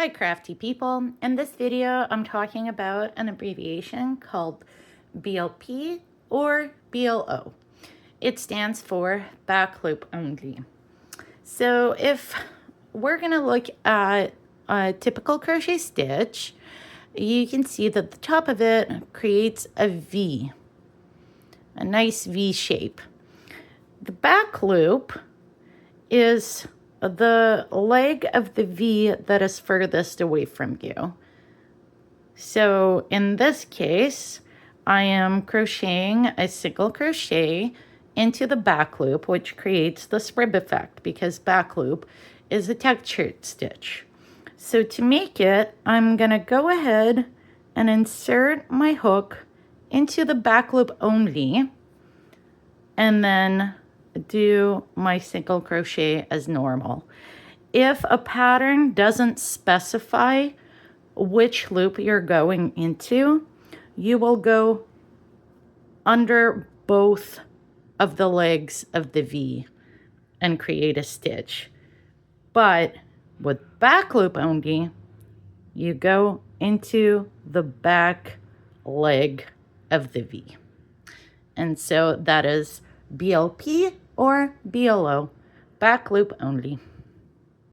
Hi crafty people. In this video I'm talking about an abbreviation called BLP or BLO. It stands for back loop only. So if we're going to look at a typical crochet stitch, you can see that the top of it creates a V, a nice V shape. The back loop is the leg of the V that is furthest away from you. So in this case, I am crocheting a single crochet into the back loop, which creates this rib effect because back loop is a textured stitch. So to make it, I'm gonna go ahead and insert my hook into the back loop only, and then do my single crochet as normal. If a pattern doesn't specify which loop you're going into, you will go under both of the legs of the V and create a stitch. But with back loop only, you go into the back leg of the V. And so that is BLP or BLO, back loop only.